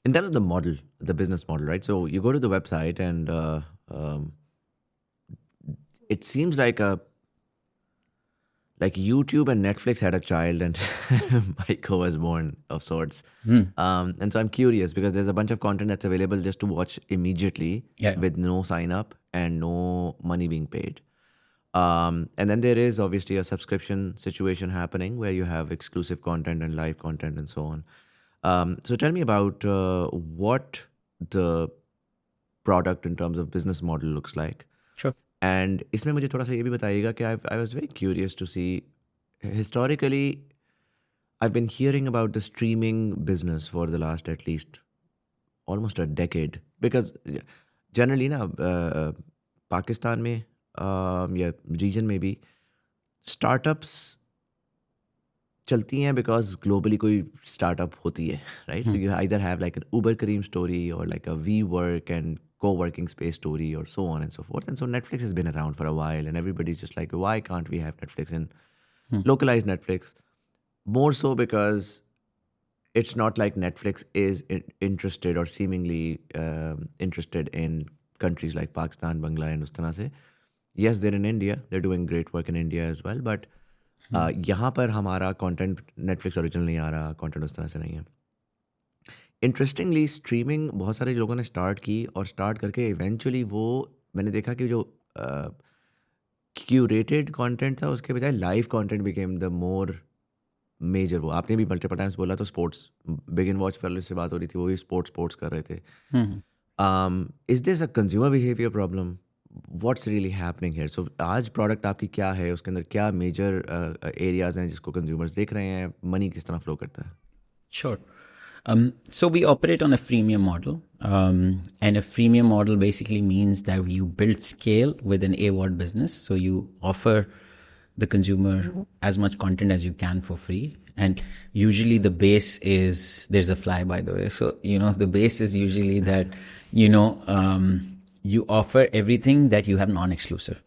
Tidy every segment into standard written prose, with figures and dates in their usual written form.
in terms of the model, the business model, right? So you go to the website and um, it seems like YouTube and Netflix had a child and Michael was born of sorts. And so I'm curious because there's a bunch of content that's available just to watch immediately Yeah. with no sign up and no money being paid. And then there is obviously a subscription situation happening where you have exclusive content and live content and so on. So tell me about what the product in terms of business model looks like. Sure. And इसमें मुझे थोड़ा सा ये भी बताइएगा कि I was very curious to see historically I've been hearing about the streaming business for the last at least almost a decade because generally ना पाकिस्तान में या रीजन में भी स्टार्टअप्स चलती हैं बिकॉज ग्लोबली कोई स्टार्टअप होती है right so you either have like an Uber Careem story और like a WeWork and co-working space story or so on and so forth. And so Netflix has been around for a while and everybody's just like, why can't we have Netflix and localized Netflix? More so because it's not like Netflix is interested or seemingly interested in countries like Pakistan, Bangladesh and us tarah se. Yes, they're in India. They're doing great work in India as well. But यहाँ पर हमारा content Netflix original नहीं आ रहा content उस तरह से नहीं है इंटरेस्टिंगली स्ट्रीमिंग बहुत सारे लोगों ने स्टार्ट की और स्टार्ट करके इवेंचुअली वो मैंने देखा कि जो क्यूरेटेड कंटेंट था उसके बजाय live content became the more major वो आपने भी मल्टीपल टाइम्स बोला तो स्पोर्ट्स बिग इन वॉच वाले से बात हो रही थी वो भी स्पोर्ट्स कर रहे थे is this a consumer behaviour problem what's really happening here so आज प्रोडक्ट आपकी क्या है उसके अंदर क्या मेजर एरियाज हैं जिसको कंज्यूमर्स देख रहे हैं मनी किस तरह फ्लो करता है Sure. So we operate on a freemium model, and a freemium model basically means that you build scale with an AWOD business. So you offer the consumer as much content as you can for free. And usually the base is, there's a fly by the way. So, the base is usually that, you offer everything that you have non-exclusive.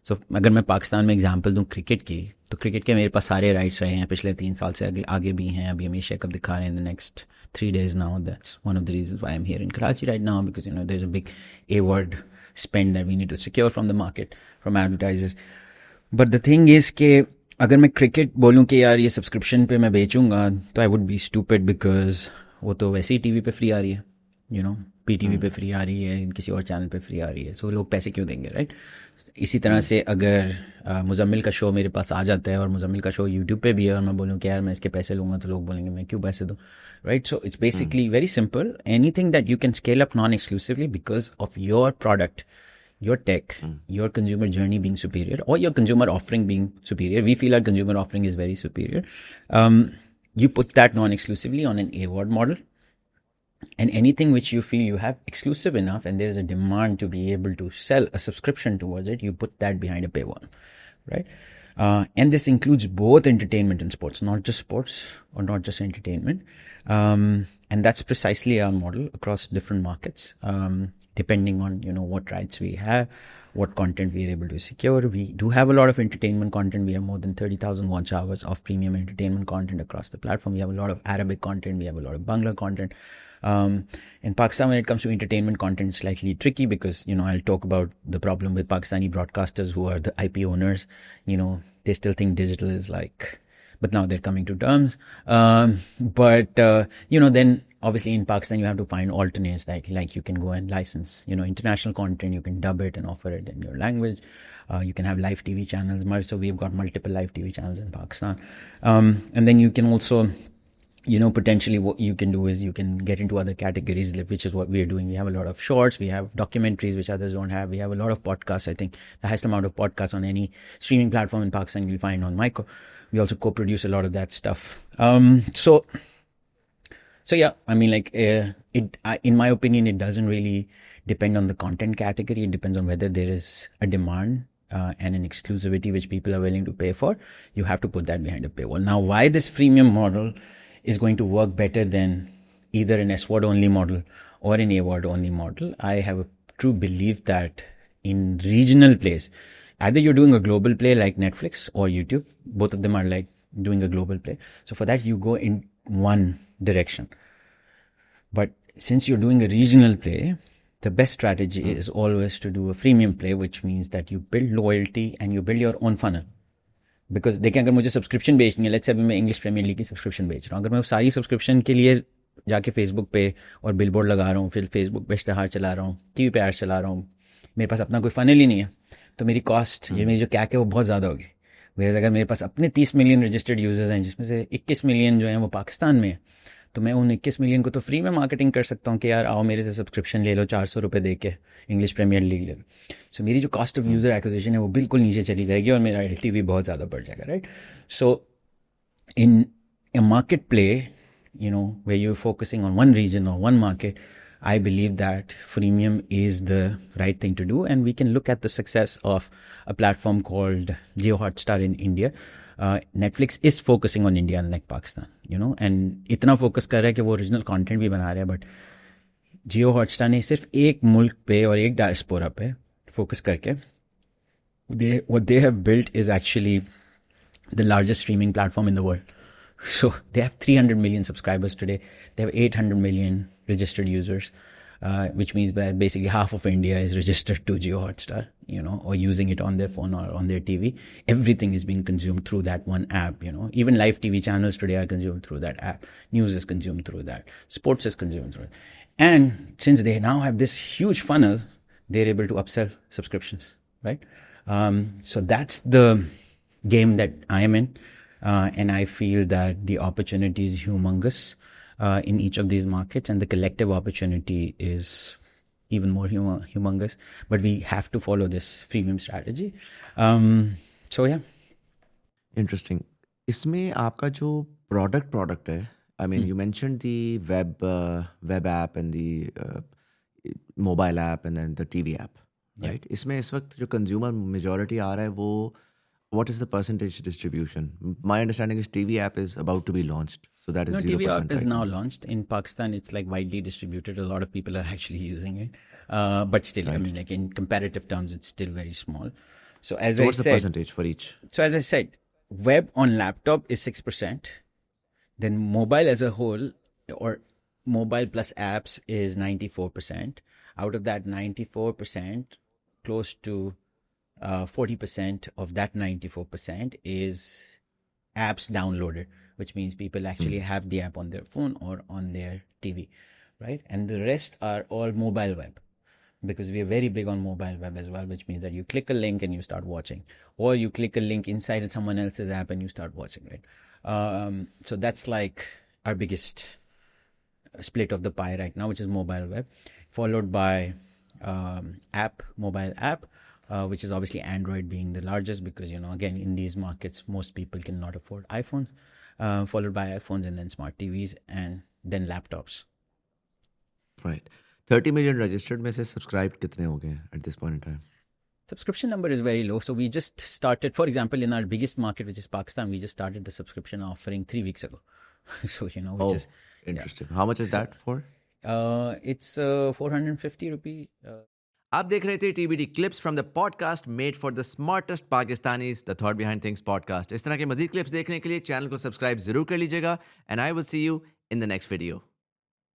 So अगर मैं पाकिस्तान में example दूं cricket की तो cricket के मेरे पास सारे rights रहे हैं पिछले 3 साल से आगे भी हैं अभी हम एशिया कप दिखा रहे हैं in the next 3 days now. That's one of the reasons why I'm here in Karachi right now because there's a big A-word spend that we need to secure from the market from advertisers. But the thing is कि अगर मैं cricket बोलूं कि यार ये subscription पे मैं बेचूंगा तो I would be stupid because वो तो वैसे ही टीवी पे फ्री आ रही है पीटीवी पे फ्री आ रही है किसी और चैनल पे फ्री आ रही है सो लोग पैसे क्यों देंगे राइट इसी तरह से अगर मुजम्मिल का शो मेरे पास आ जाता है और मुजम्मिल का शो यूट्यूब पे भी है और मैं बोलूँ कि यार मैं इसके पैसे लूँगा तो लोग बोलेंगे मैं क्यों पैसे दूँ right so it's basically very simple anything that you can scale up non exclusively because of your product your tech, your consumer journey being superior, or your consumer offering being superior. We feel our consumer offering is very superior. You put that non-exclusively on an AWOD model. And anything which you feel you have exclusive enough and there is a demand to be able to sell a subscription towards it, you put that behind a paywall, right? And this includes both entertainment and sports, not just sports or not just entertainment. And that's precisely our model across different markets, depending on, what rights we have, what content we are able to secure. We do have a lot of entertainment content. We have more than 30,000 watch hours of premium entertainment content across the platform. We have a lot of Arabic content. We have a lot of Bangla content. In Pakistan, when it comes to entertainment content, it's slightly tricky because, I'll talk about the problem with Pakistani broadcasters who are the IP owners. They still think digital is like, but now they're coming to terms. Then obviously in Pakistan, you have to find alternates like you can go and license, international content, you can dub it and offer it in your language. You can have live TV channels. So we've got multiple live TV channels in Pakistan. And then you can also, potentially what you can do is you can get into other categories, which is what we are doing. We have a lot of shorts, we have documentaries, which others don't have. We have a lot of podcasts. I think the highest amount of podcasts on any streaming platform in Pakistan you'll find on Myco. We also co-produce a lot of that stuff. So yeah, I mean, like, in my opinion, it doesn't really depend on the content category. It depends on whether there is a demand and an exclusivity which people are willing to pay for. You have to put that behind a paywall. Now, why this freemium model is going to work better than either an SWOD only model or an AWOD only model, I have a true belief that in regional plays, either you're doing a global play like Netflix or YouTube, both of them are like doing a global play. So for that, you go in one direction. But since you're doing a regional play, the best strategy is always to do a freemium play, which means that you build loyalty and you build your own funnel. Because देखें, अगर मुझे subscription बेचनी है, let's say अभी मैं English premiere league की subscription बेच रहा हूँ, अगर मैं सारी सब्सक्रिप्शन के लिए जाके फेसबुक पे और बिलबोर्ड लगा रहा हूँ, फिर फेसबुक पे इश्तहार चला रहा हूँ, टीवी पे एड चला रहा हूँ, मेरे पास अपना कोई फनल ही नहीं है, तो मेरी कॉस्ट, ये मेरी जो कैक है वो बहुत ज़्यादा होगी. वेयर अगर मेरे पास अपने 30 मिलियन रजिस्टर्ड यूजर्स हैं, जिसमें से 21 मिलियन जो हैं वो पाकिस्तान में है, तो मैं उन 21 मिलियन को तो फ्री में मार्केटिंग कर सकता हूँ कि यार आओ मेरे से सब्सक्रिप्शन ले लो, 400 रुपये दे के इंग्लिश प्रीमियर लीग ले लो. सो मेरी जो कॉस्ट ऑफ यूज़र एक्विजिशन है वो बिल्कुल नीचे चली जाएगी और मेरा LTV बहुत ज़्यादा बढ़ जाएगा, right. So in a market play, where you're focusing on one region or one market, I believe that freemium is the right thing to do. And we can look at the success of a platform called Jio Hotstar in India. Netflix is focusing on India unlike Pakistan, and इतना focus कर रहा है कि वो original content भी बना रहा है, but Jio Hotstar ने सिर्फ एक मुल्क पे और एक डायस्पोरा पे focus करके what they have built is actually the largest streaming platform in the world. So they have 300 million subscribers today. They have 800 million registered users, which means that basically half of India is registered to Jio Hotstar, or using it on their phone or on their TV. Everything is being consumed through that one app, Even live TV channels today are consumed through that app. News is consumed through that. Sports is consumed through it. And since they now have this huge funnel, they're able to upsell subscriptions, right? So that's the game that I am in. And I feel that the opportunity is humongous in each of these markets, and the collective opportunity is even more humongous. But we have to follow this freemium strategy. So yeah. Interesting. इसमें आपका जो product है, I mean, you mentioned the web app and the mobile app and then the TV app, right? इसमें इस वक्त जो consumer majority आ रहा है वो, what is the percentage distribution? My understanding is TV app is about to be launched. So that is 0%. TV app is right now launched. In Pakistan, it's like widely distributed. A lot of people are actually using it. But still, I mean, like in comparative terms, it's still very small. So as I what's the said, percentage for each? so as I said, web on laptop is 6%. Then mobile as a whole, or mobile plus apps, is 94%. Out of that 94%, close to 40% of that 94% is apps downloaded, which means people actually have the app on their phone or on their TV, right? And the rest are all mobile web, because we are very big on mobile web as well, which means that you click a link and you start watching, or you click a link inside someone else's app and you start watching, right? So that's like our biggest split of the pie right now, which is mobile web, followed by mobile app, which is obviously Android being the largest, because, again, in these markets, most people cannot afford iPhones, followed by iPhones and then smart TVs and then laptops. Right. 30 million registered में से subscribed कितने हो गए at this point in time? Subscription number is very low. So we just started, for example, in our biggest market, which is Pakistan, we just started the subscription offering 3 weeks ago. So, which is interesting. How much is that for? It's 450 rupee. आप देख रहे थे TBD clips from the podcast made for the smartest Pakistanis, the Thought Behind Things podcast. इस तरह के मजीद clips देखने के लिए चैनल को सब्सक्राइब जरूर कर लीजिएगा, and I will see you in the next video.